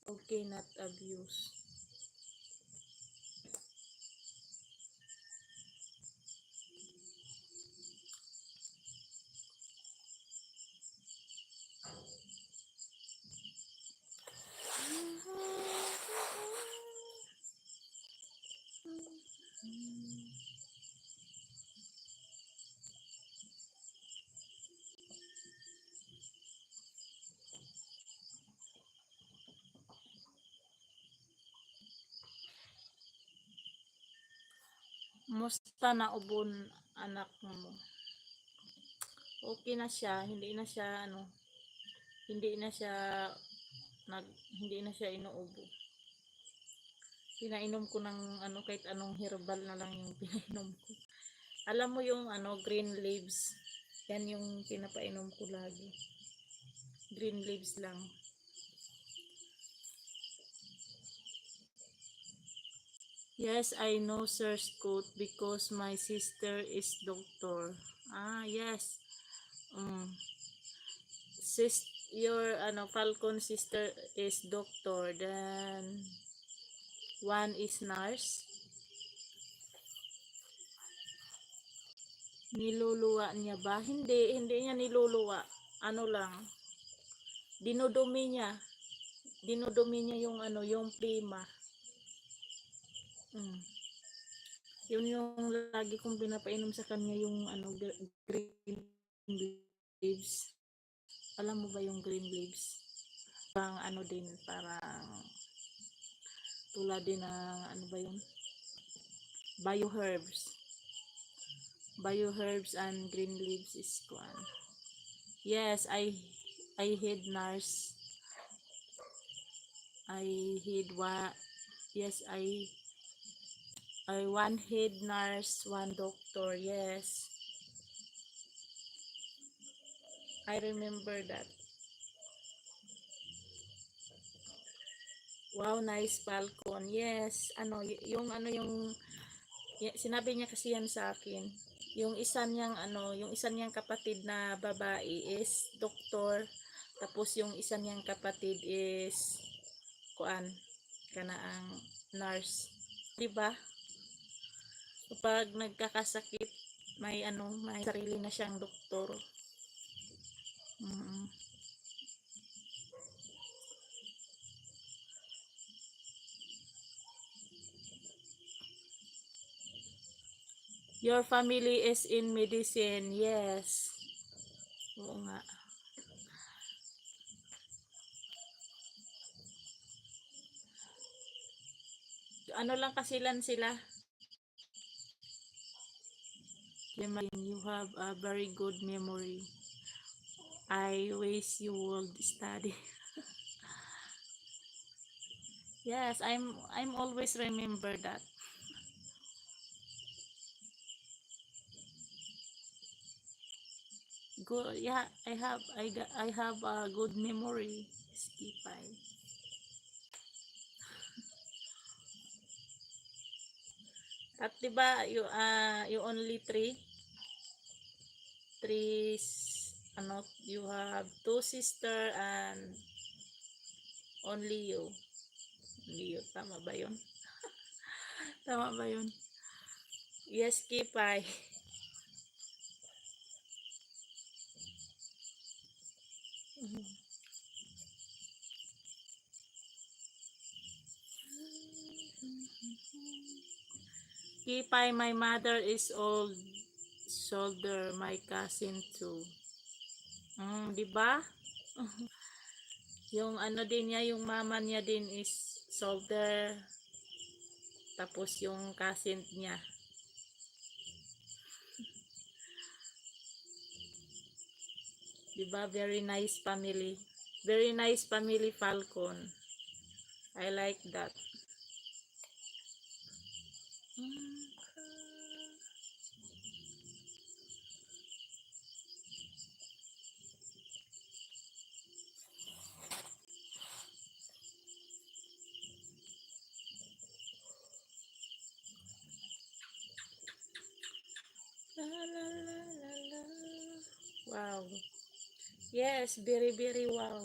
Okay, not abuse. Musta na ubon anak mo? Okay na siya, hindi na siya hindi na siya inuubo. Pinainom ko ng kahit anong herbal na lang yung pinainom ko. Alam mo yung green leaves. Yan yung pinapainom ko lagi. Green leaves lang. Yes, I know Sir Scott because my sister is doctor. Ah, yes. Your Falcon sister is doctor, then one is nurse. Niluluwa niya ba? Hindi niya niluluwa. Ano lang, dinudumi niya. Dinudumi niya yung yung prima. Yun yung lagi kong pinapainom sa kanya yung green leaves. Alam mo ba yung green leaves? Parang din, parang tulad din ng ba yun? Bioherbs. Bioherbs and green leaves is kuan. Yes, I head nurse. I head what? Yes, I one head nurse, one doctor. Yes. I remember that. Wow, nice Falcon. Yes, yung sinabi niya kasi yan sa akin. Yung isa niyang kapatid na babae is doktor, tapos yung isa niyang kapatid is kuan kanaang nurse. 'Di ba? Kapag nagkakasakit, may sarili na siyang doktor. Mm. Your family is in medicine. Yes. Oo nga. Ano lang kasi lan sila. You have a very good memory. I wish you would study. Yes, I'm always remember that. Good. Yeah, I have a good memory. Skipay. At 'di ba you only three you have two sister and only you. Only you. Tama ba 'yon? Tama ba 'yon? Yes, Kipay. Kipay, my mother is old shoulder, my cousin too. 'Di ba? Yung din niya, yung mama niya din is shoulder, tapos yung cousin niya. Diba? Very nice family. Very nice family, Falcon. I like that. La, la, la, la, la. Wow. Yes, very, very wow.